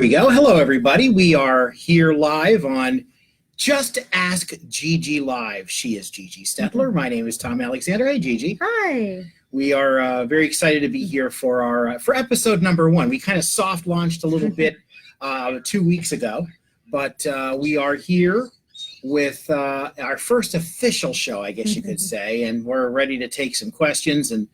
We go. Hello, everybody. We are here live on Just Ask Gigi Live. She is Gigi Stetler. My name is Tom Alexander. Hey, Gigi. Hi. We are very excited to be here for our for episode number 1. We kind of soft launched a little bit 2 weeks ago, but we are here with our first official show, I guess you could say, and we're ready to take some questions and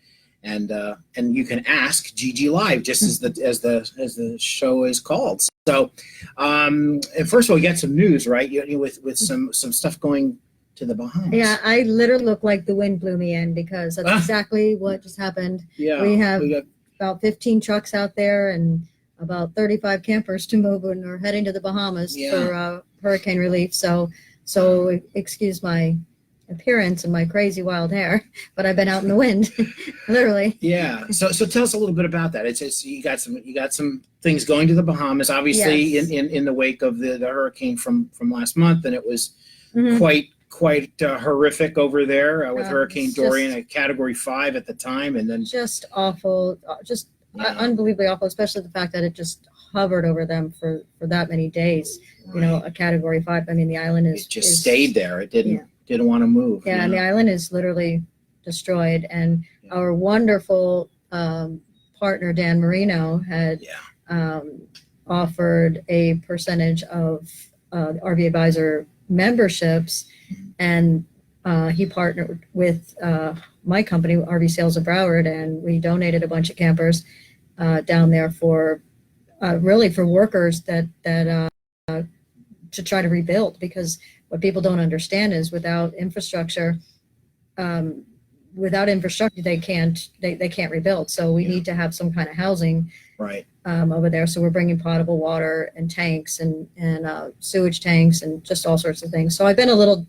you can ask Gigi Live, just as the show is called. So, first of all, we got some news, right? With some stuff going to the Bahamas. Yeah, I literally look like the wind blew me in because that's exactly what just happened. Yeah, we have about 15 trucks out there and about 35 campers to move, and we're heading to the Bahamas for hurricane relief. So excuse my appearance and my crazy wild hair, but I've been out in the wind, literally. Yeah. So tell us a little bit about that. It's you got some things going to the Bahamas, obviously, yes. in the wake of the hurricane from last month, and it was quite horrific over there with Hurricane Dorian, a Category 5 at the time, and then just awful, unbelievably awful, especially the fact that it just hovered over them for that many days. Right. You know, a Category 5. I mean, the island is stayed there. It didn't want to move. Yeah, and the island is literally destroyed. And our wonderful partner, Dan Marino, had offered a percentage of RV Advisor memberships, and he partnered with my company, RV Sales of Broward, and we donated a bunch of campers down there for really for workers that to try to rebuild, because what people don't understand is without infrastructure, they can't rebuild. So we need to have some kind of housing over there. So we're bringing potable water and tanks and sewage tanks and just all sorts of things. So I've been a little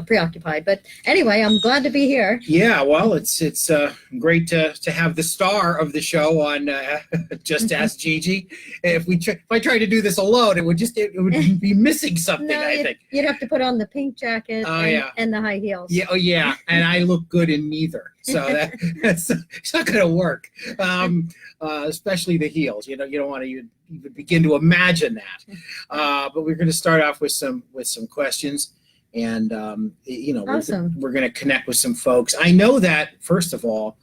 preoccupied, but anyway, I'm glad to be here. Yeah, well, it's great to have the star of the show on Just Ask Gigi. If I tried to do this alone, it would be missing something. No, I think you'd have to put on the pink jacket and the high heels. Yeah, and I look good in neither, so it's not going to work. Especially the heels. You don't want to even begin to imagine that. But we're going to start off with some questions, and awesome. We're going to connect with some folks. I know that, first of all,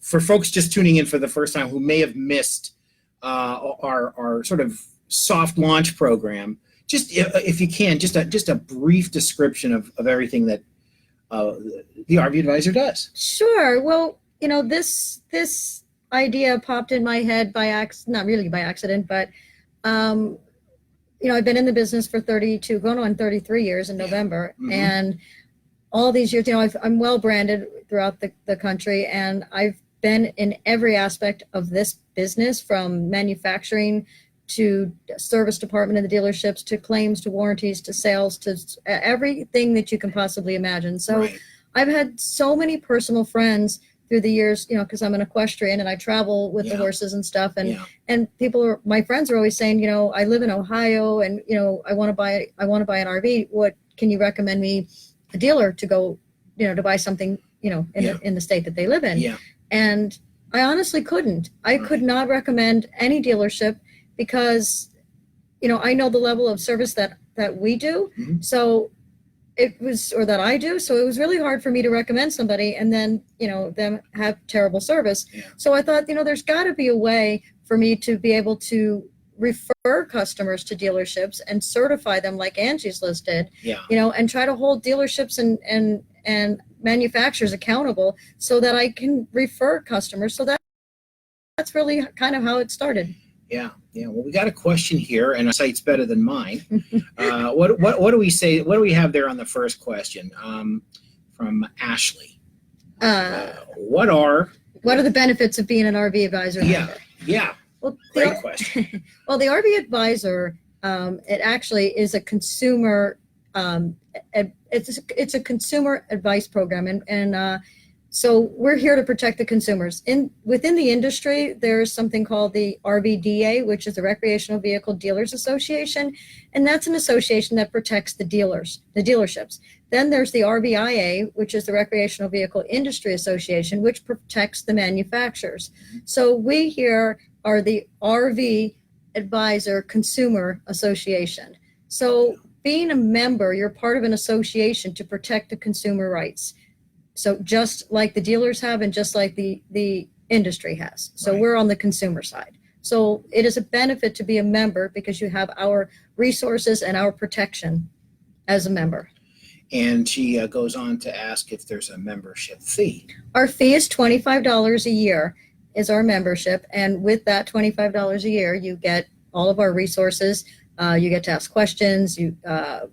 for folks just tuning in for the first time who may have missed our sort of soft launch program, just if you can, just a brief description of everything that the RV Advisor does. Sure. Well, this idea popped in my head not really by accident, but I've been in the business for 32, going on 33 years in November, and all these years, I'm well branded throughout the country, and I've been in every aspect of this business, from manufacturing to service department in the dealerships, to claims, to warranties, to sales, to everything that you can possibly imagine. So I've had so many personal friends through the years, because I'm an equestrian and I travel with the horses and stuff. And my friends are always saying, I live in Ohio and, I want to buy an RV. What can you recommend me a dealer to go, to buy something, in the state that they live in? Yeah. And I honestly couldn't. I could not recommend any dealership because, I know the level of service that we do. So that I do. So it was really hard for me to recommend somebody and then, them have terrible service. Yeah. So I thought, there's got to be a way for me to be able to refer customers to dealerships and certify them like Angie's List did, and try to hold dealerships and manufacturers accountable so that I can refer customers. So that's really kind of how it started. Yeah. Well, we got a question here, and our site's better than mine. What do we say? What do we have there on the first question from Ashley? What are the benefits of being an RV advisor? Yeah. Well, great question. Well, the RV advisor, it actually is a consumer. It's a consumer advice program, and so we're here to protect the consumers. Within the industry, there's something called the RVDA, which is the Recreational Vehicle Dealers Association, and that's an association that protects the dealerships. Then there's the RVIA, which is the Recreational Vehicle Industry Association, which protects the manufacturers. So we here are the RV Advisor Consumer Association. So being a member, you're part of an association to protect the consumer rights. So just like the dealers have and just like the industry has. So Right. we're on the consumer side. So it is a benefit to be a member because you have our resources and our protection as a member. And she goes on to ask if there's a membership fee. Our fee is $25 a year is our membership. And with that $25 a year, you get all of our resources. You get to ask questions.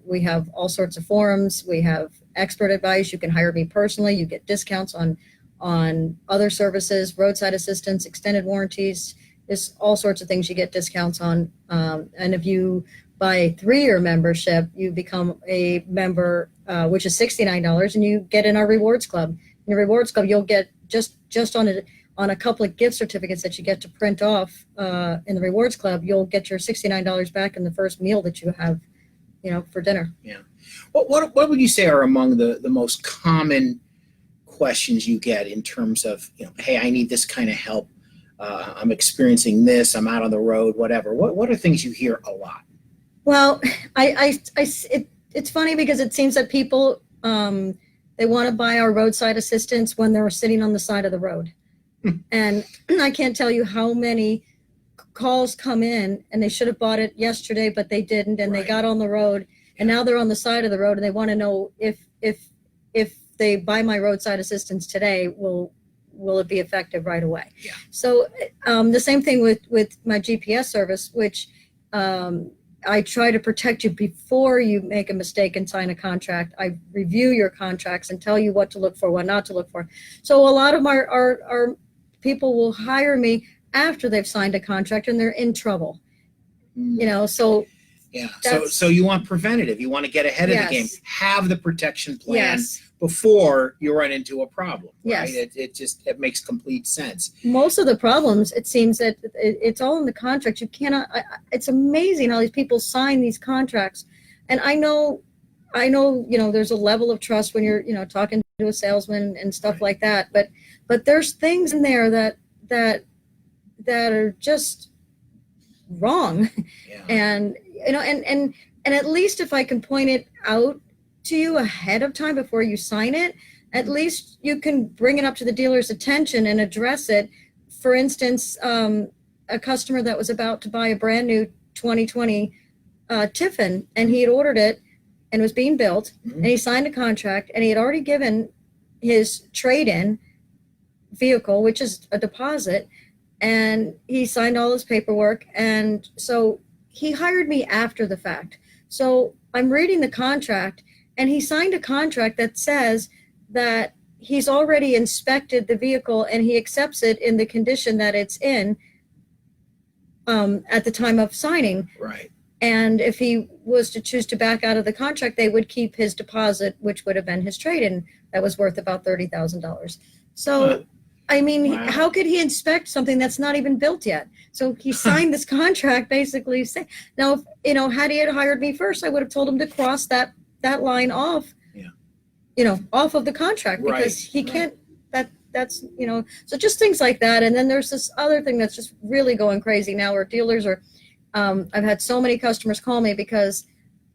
We have all sorts of forums. We have expert advice. You can hire me personally. You get discounts on other services, roadside assistance, extended warranties. There's all sorts of things you get discounts on. And if you buy a 3-year membership, you become a member, which is $69, and you get in our rewards club. In the rewards club, you'll get just on a couple of gift certificates that you get to print off in the rewards club, you'll get your $69 back in the first meal that you have, for dinner. Yeah. What would you say are among the most common questions you get in terms of, hey, I need this kind of help. I'm experiencing this. I'm out on the road, whatever. What are things you hear a lot? Well, it's funny because it seems that people, they want to buy our roadside assistance when they're sitting on the side of the road. And I can't tell you how many calls come in and they should have bought it yesterday, but they didn't. And Right. They got on the road and now they're on the side of the road and they want to know if they buy my roadside assistance today, will it be effective right away? Yeah. So the same thing with my GPS service, which I try to protect you before you make a mistake and sign a contract. I review your contracts and tell you what to look for, what not to look for. So a lot of our people will hire me after they've signed a contract and they're in trouble. So yeah. So you want preventative. You want to get ahead of the game. Yes. Have the protection plan Yes. before you run into a problem. Yes. Right? It makes complete sense. Most of the problems, it seems that it's all in the contract. You cannot. It's amazing how these people sign these contracts, and I know, there's a level of trust when you're, talking to a salesman and stuff like that. But there's things in there that are just wrong, Yeah. and and at least if I can point it out to you ahead of time before you sign it, at least you can bring it up to the dealer's attention and address it. For instance, a customer that was about to buy a brand new 2020 Tiffin, and he had ordered it and was being built, and he signed a contract, and he had already given his trade-in vehicle, which is a deposit, and he signed all his paperwork, and so he hired me after the fact. So I'm reading the contract, and he signed a contract that says that he's already inspected the vehicle and he accepts it in the condition that it's in at the time of signing. Right. And if he was to choose to back out of the contract, they would keep his deposit, which would have been his trade-in that was worth about $30,000. So, Wow. how could he inspect something that's not even built yet? So he signed this contract basically saying, now, had he had hired me first, I would have told him to cross that line off, off of the contract, because he can't, that's, so just things like that. And then there's this other thing that's just really going crazy now where dealers are, I've had so many customers call me because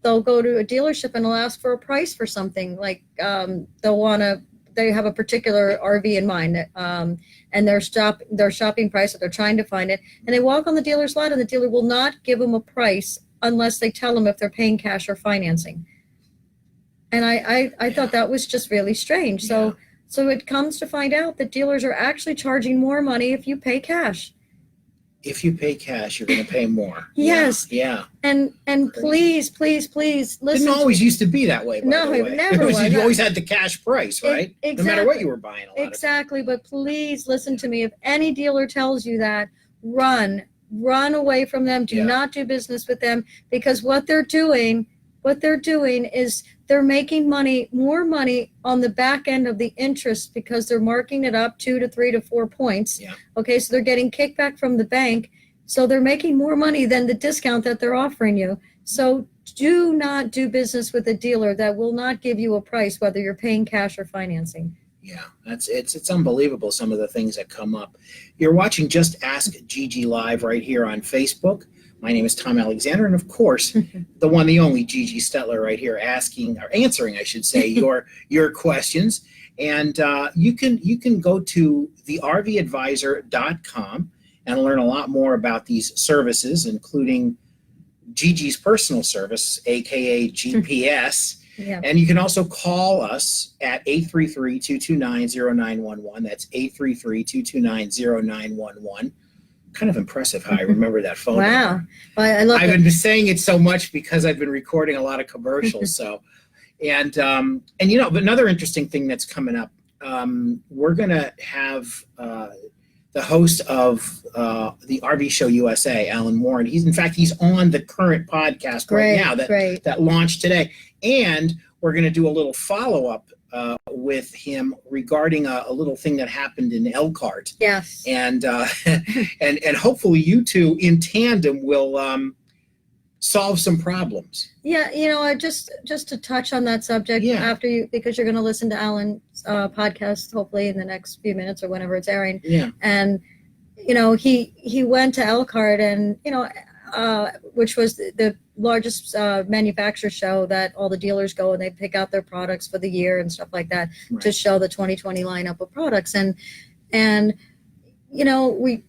they'll go to a dealership and they'll ask for a price for something, like they have a particular RV in mind, and their shopping price, or they're trying to find it, and they walk on the dealer's lot, and the dealer will not give them a price unless they tell them if they're paying cash or financing. And I thought that was just really strange. So it comes to find out that dealers are actually charging more money if you pay cash. If you pay cash, you're going to pay more. Yes. Yeah. And please listen. Didn't always used to be that way. By No, the it way. never was. You always had the cash price, right? Exactly. No matter what you were buying. Exactly. But please listen to me. If any dealer tells you that, run away from them. Do not do business with them, because what they're doing is they're making more money on the back end of the interest, because they're marking it up 2 to 3 to 4 points. Yeah. Okay, so they're getting kickback from the bank. So they're making more money than the discount that they're offering you. So do not do business with a dealer that will not give you a price, whether you're paying cash or financing. Yeah, it's unbelievable, some of the things that come up. You're watching Just Ask Gigi live right here on Facebook. My name is Tom Alexander, and of course, the one, the only Gigi Stetler right here, asking or answering, I should say, your questions. And you can go to thervadvisor.com and learn a lot more about these services, including Gigi's personal service, aka GPS. Yeah. And you can also call us at 833-229-0911. That's 833-229-0911. Kind of impressive how I remember that phone Wow. number. I love I've it. been saying it so much because I've been recording a lot of commercials. So, and you know, but another interesting thing that's coming up, we're gonna have the host of the RV Show USA, Alan Warren. He's on the current podcast right now that launched today, and we're gonna do a little follow up with him regarding a little thing that happened in Elkhart. Yes. And and hopefully you two in tandem will solve some problems. Yeah, you know, just to touch on that subject after you, because you're going to listen to Alan's podcast hopefully in the next few minutes or whenever it's airing. Yeah. And you know, he went to Elkhart, and you know, which was the largest manufacturer show that all the dealers go and they pick out their products for the year and stuff like that, right, to show the 2020 lineup of products. And you know, we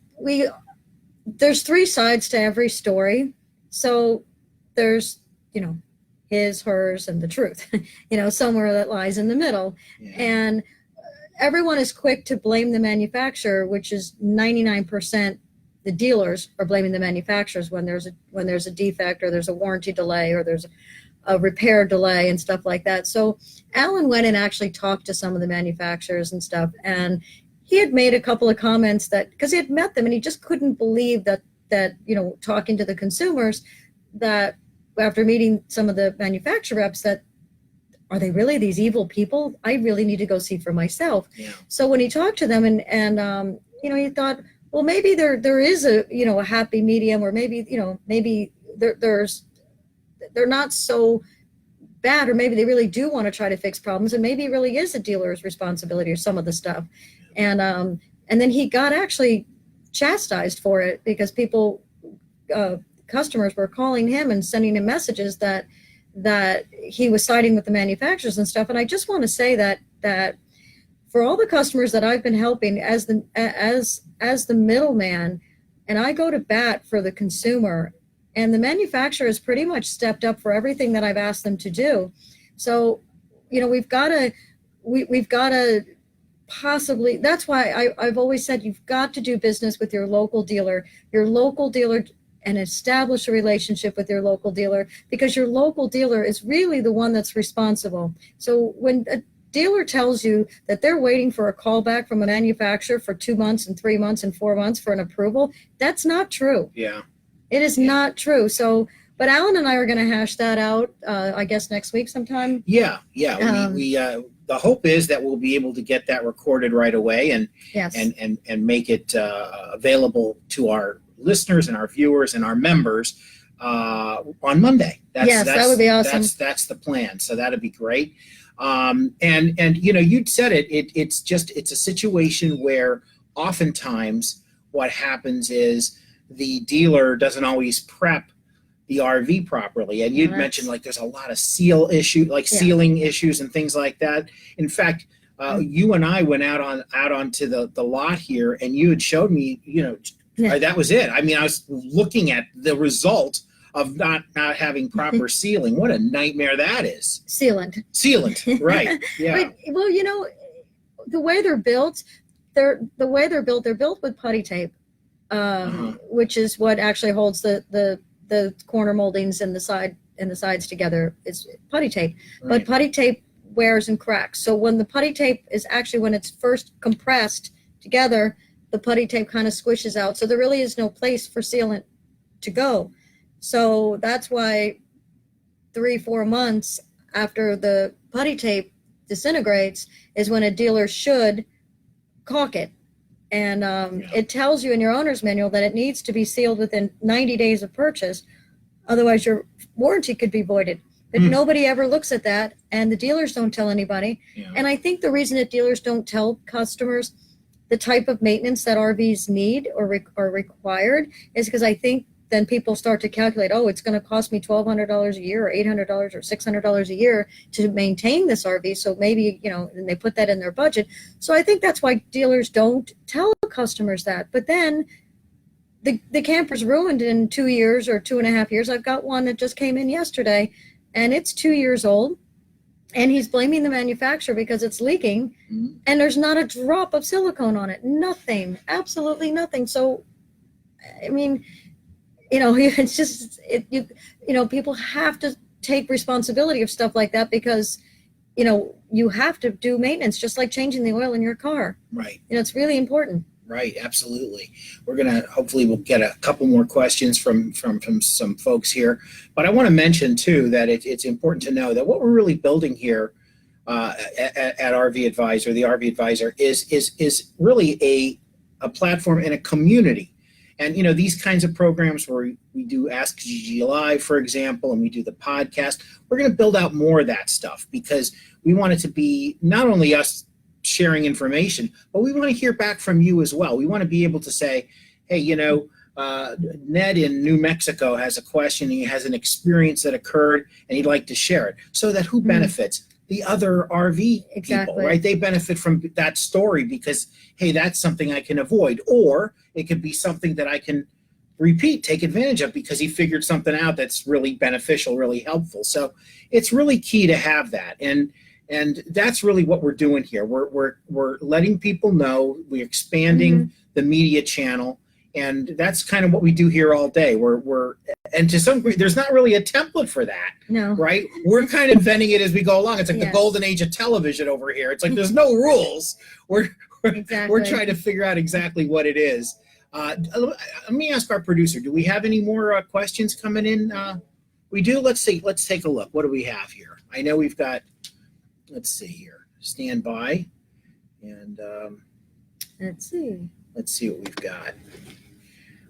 there's three sides to every story. So there's, you know, his, hers, and the truth, you know, somewhere that lies in the middle. Yeah. And everyone is quick to blame the manufacturer, which is 99%. The dealers are blaming the manufacturers when there's a defect, or there's a warranty delay, or there's a repair delay and stuff like that. So Alan went and actually talked to some of the manufacturers and stuff, and he had made a couple of comments that, because he had met them and he just couldn't believe that you know, talking to the consumers, that after meeting some of the manufacturer reps, that are they really these evil people? I really need to go see for myself. Yeah. So when he talked to them and you know, he thought, well, maybe there is a, you know, a happy medium, or maybe, you know, maybe they're not so bad, or maybe they really do want to try to fix problems, and maybe it really is a dealer's responsibility or some of the stuff. And then he got actually chastised for it, because people, customers were calling him and sending him messages that he was siding with the manufacturers and stuff. And I just want to say that for all the customers that I've been helping as the middleman, and I go to bat for the consumer, and the manufacturer has pretty much stepped up for everything that I've asked them to do. So, you know, we've got to possibly, that's why I've always said you've got to do business with your local dealer, and establish a relationship with your local dealer, because your local dealer is really the one that's responsible. So when a dealer tells you that they're waiting for a callback from a manufacturer for 2 months and 3 months and 4 months for an approval, that's not true. Yeah. It is not true. So, but Alan and I are going to hash that out, I guess next week sometime. Yeah. We the hope is that we'll be able to get that recorded right away and make it available to our listeners and our viewers and our members on Monday. That would be awesome. That's the plan. So that'd be great. And you know, you'd said it's a situation where oftentimes what happens is the dealer doesn't always prep the RV properly. And you'd mentioned, like, there's a lot of sealing issues and things like that. In fact, you and I went out onto the lot here, and you had showed me, you know, that was it. I mean, I was looking at the result of not having proper sealing. What a nightmare that is. Sealant, right? Yeah. But, well, you know, the way they're built, they're built with putty tape, which is what actually holds the corner moldings and the sides together. It's putty tape, right. But putty tape wears and cracks. So when the putty tape is actually, when it's first compressed together, the putty tape kind of squishes out. So there really is no place for sealant to go. So that's why 3-4 months after the putty tape disintegrates is when a dealer should caulk it. And it tells you in your owner's manual that it needs to be sealed within 90 days of purchase. Otherwise, your warranty could be voided. But nobody ever looks at that, and the dealers don't tell anybody. Yeah. And I think the reason that dealers don't tell customers the type of maintenance that RVs need or are required is because I think then people start to calculate, oh, it's going to cost me $1,200 a year or $800 or $600 a year to maintain this RV. So maybe, and they put that in their budget. So I think that's why dealers don't tell customers that. But then the camper's ruined in 2 years or 2.5 years. I've got one that just came in yesterday, and it's 2 years old. And he's blaming the manufacturer because it's leaking, and there's not a drop of silicone on it. Nothing, absolutely nothing. So, I mean, it's just, people have to take responsibility of stuff like that because, you have to do maintenance, just like changing the oil in your car. Right. It's really important. Right, absolutely. Hopefully we'll get a couple more questions from some folks here. But I want to mention too that it's important to know that what we're really building here at RV Advisor, the RV Advisor, is really a platform and a community. And these kinds of programs where we do Ask Gigi Live, for example, and we do the podcast, we're going to build out more of that stuff because we want it to be not only us sharing information, but we want to hear back from you as well. We want to be able to say, hey, Ned in New Mexico has a question, he has an experience that occurred, and he'd like to share it. So that who benefits? The other RV people, right? They benefit from that story because, hey, that's something I can avoid. Or it could be something that I can repeat, take advantage of because he figured something out that's really beneficial, really helpful. So it's really key to have that. And that's really what we're doing here. We're letting people know, we're expanding the media channel, and that's kind of what we do here all day. And to some degree, there's not really a template for that. No. Right? We're kind of inventing it as we go along. It's like the golden age of television over here. It's like there's no rules. We're trying to figure out exactly what it is. Let me ask our producer, do we have any more questions coming in? We do. Let's see. Let's take a look. What do we have here? I know we've got, let's see here. Stand by. And let's see what we've got.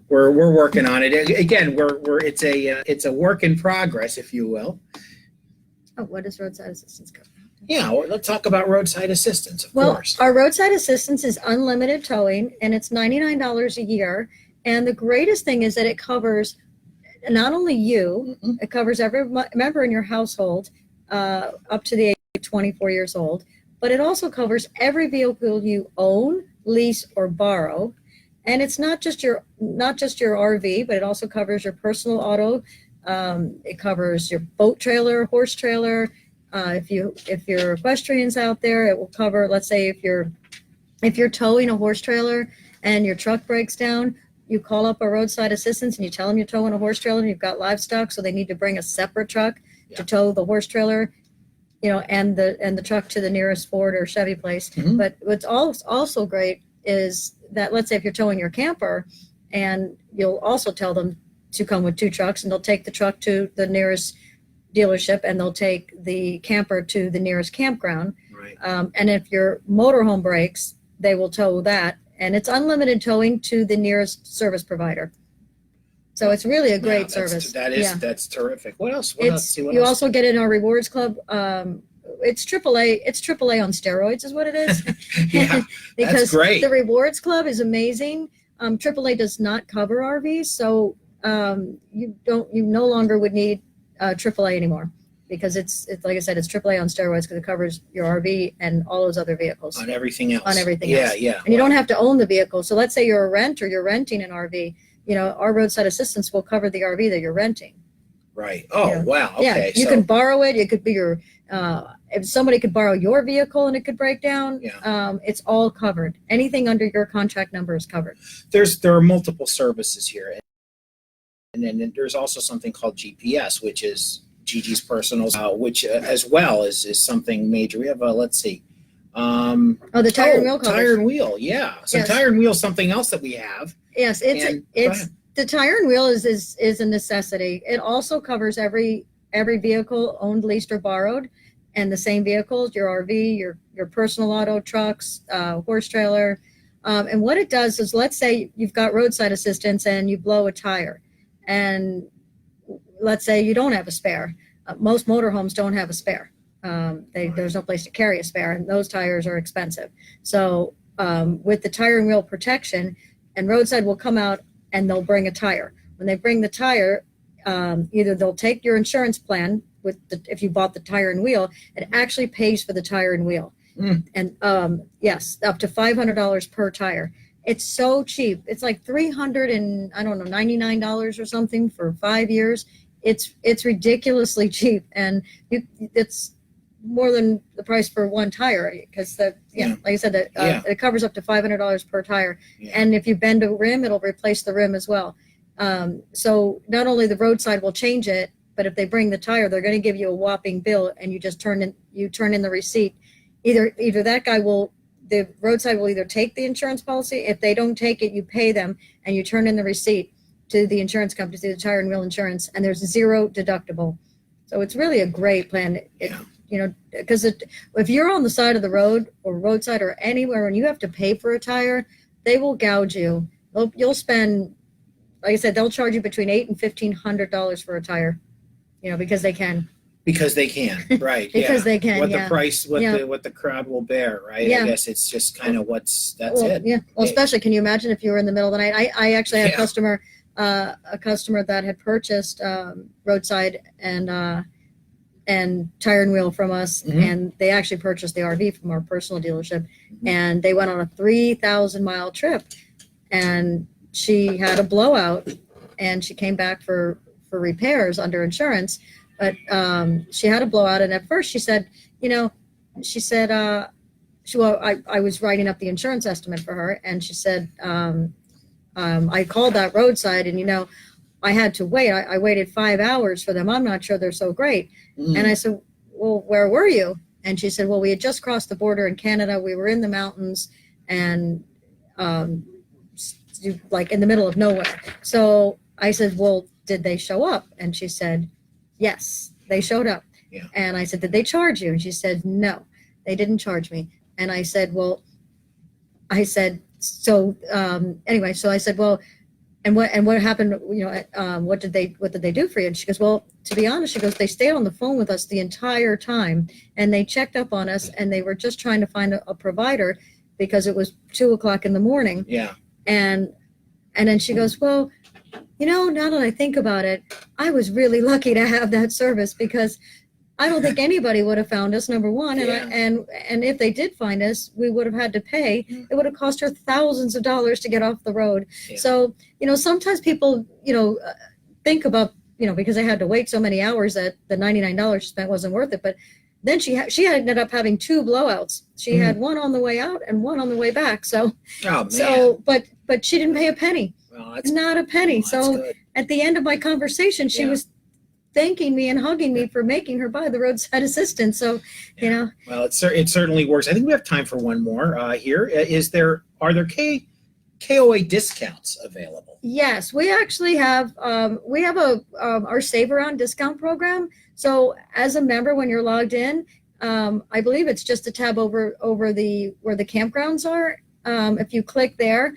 We're working on it. Again, it's a work in progress, if you will. Oh, what does Roadside Assistance cover? Yeah, well, let's talk about Roadside Assistance, of course. Our Roadside Assistance is unlimited towing, and it's $99 a year. And the greatest thing is that it covers not only you, it covers every member in your household up to the age of 24 years old, but it also covers every vehicle you own, lease, or borrow. And it's not just your RV, but it also covers your personal auto. It covers your boat trailer, horse trailer. If you're equestrians out there, it will cover. Let's say if you're towing a horse trailer and your truck breaks down, you call up a Roadside Assistance and you tell them you're towing a horse trailer and you've got livestock, so they need to bring a separate truck to tow the horse trailer, and the truck to the nearest Ford or Chevy place. But what's also great is that, let's say if you're towing your camper, and you'll also tell them to come with 2 trucks, and they'll take the truck to the nearest dealership and they'll take the camper to the nearest campground. Right. And if your motorhome breaks, they will tow that, and it's unlimited towing to the nearest service provider. So it's really a great service. That's terrific. What else? You also get in our rewards club. It's AAA. It's AAA on steroids, is what it is. Yeah, because that's great. The rewards club is amazing. AAA does not cover RVs, so you no longer would need AAA anymore, because it's like I said, it's AAA on steroids because it covers your RV and all those other vehicles. On everything else. Yeah. And you don't have to own the vehicle. So let's say you're a renter, you're renting an RV. Our Roadside Assistance will cover the RV that you're renting. Right. Oh, wow. Okay. Yeah, you can borrow it. It could be your, if somebody could borrow your vehicle and it could break down, it's all covered. Anything under your contract number is covered. There are multiple services here. And then there's also something called GPS, which is Gigi's personal, which as well is something major. We have let's see. The tire and wheel covers. Tire and wheel, yeah. So yes. Tire and wheel is something else that we have. Yes, it's the tire and wheel is a necessity. It also covers every vehicle owned, leased, or borrowed, and the same vehicles, your RV, your personal auto, trucks, horse trailer. And what it does is, let's say you've got Roadside Assistance and you blow a tire, and let's say you don't have a spare. Most motorhomes don't have a spare. There's no place to carry a spare, and those tires are expensive. So with the tire and wheel protection, and Roadside will come out and they'll bring a tire. when they bring the tire, either they'll take your insurance plan if you bought the tire and wheel, it actually pays for the tire and wheel. And yes, up to $500 per tire. It's so cheap. It's like $99 or something for 5 years. It's ridiculously cheap, and it's more than the price for one tire, because like I said, it covers up to $500 per tire. And if you bend a rim, it'll replace the rim as well. So not only the roadside will change it, but if they bring the tire, they're going to give you a whopping bill, and you just turn in the receipt. Either the roadside will either take the insurance policy. If they don't take it, you pay them, and you turn in the receipt to the insurance company, to the tire and wheel insurance, and there's 0 deductible. So it's really a great plan. Because if you're on the side of the road or roadside or anywhere and you have to pay for a tire, they will gouge you. You'll spend, like I said, they'll charge you between $800 and $1,500 for a tire, because they can. Because they can, right? Because they can. What the price, what the crowd will bear, right? Yeah. I guess it's just kind of that's it. Yeah. Well, especially, can you imagine if you were in the middle of the night? I actually had a customer that had purchased roadside and tire and wheel from us, and they actually purchased the RV from our personal dealership, and they went on a 3,000-mile trip, and she had a blowout, and she came back for repairs under insurance. But she had a blowout, and at first she said, I was writing up the insurance estimate for her, and she said, I called that roadside, and I had to wait. I waited 5 hours for them. I'm not sure they're so great. And I said, well, where were you? And she said, well, we had just crossed the border in Canada. We were in the mountains, and like in the middle of nowhere. So I said, well, did they show up? And she said, yes, they showed up. Yeah. And I said, did they charge you? And she said, no, they didn't charge me. And I said, so anyway, so I said, well, and what happened, what did they do for you? And she goes, well, to be honest, she goes, they stayed on the phone with us the entire time, and they checked up on us, and they were just trying to find a provider because it was 2:00 in the morning. Yeah. And then she goes, well, now that I think about it, I was really lucky to have that service, because I don't think anybody would have found us, number one. And if they did find us, we would have had to pay. It would have cost her thousands of dollars to get off the road. Yeah. So, sometimes people, think about, because they had to wait so many hours that the $99 spent wasn't worth it. But then she ended up having 2 blowouts. She had one on the way out and one on the way back. So, but she didn't pay a penny. Well, not a penny. So at the end of my conversation, she was thanking me and hugging me for making her buy the roadside assistance. So, Well, it certainly works. I think we have time for one more here. Are there KOA discounts available? Yes, we actually have. We have our Save Around discount program. So as a member, when you're logged in, I believe it's just a tab over where the campgrounds are. If you click there,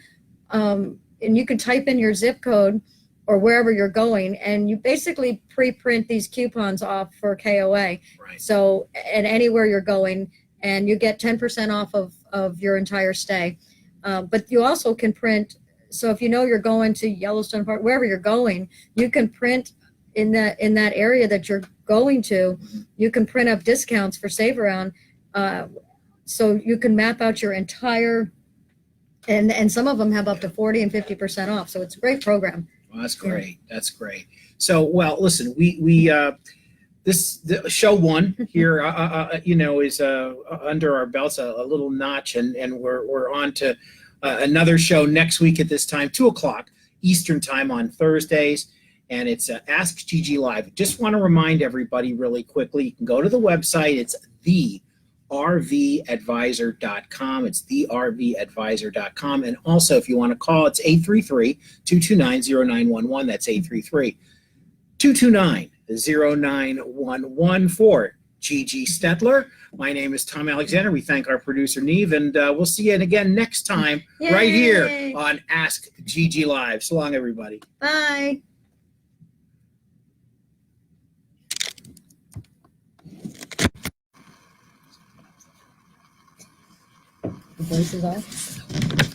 and you can type in your zip code or wherever you're going, and you basically pre-print these coupons off for KOA. Right. So, and anywhere you're going, and you get 10% off of your entire stay. But you also can print. So if you're going to Yellowstone Park, wherever you're going, you can print in that area that you're going to. You can print up discounts for Save Around. So you can map out your entire, and some of them have up to 40 and 50% off. So it's a great program. Well, that's great. That's great. So, well, listen, the show 1 here, is under our belts a little notch, and we're on to another show next week at this time, 2:00 Eastern time on Thursdays, and it's Ask Gigi Live. Just want to remind everybody really quickly, you can go to the website. It's thervadvisor.com. It's thervadvisor.com. And also, if you want to call, it's 833-229-0911. That's 833-229-0911 for Gigi Stetler. My name is Tom Alexander. We thank our producer, Neve, and we'll see you again next time. Yay. Right here on Ask Gigi Live. So long, everybody. Bye. The voice is off.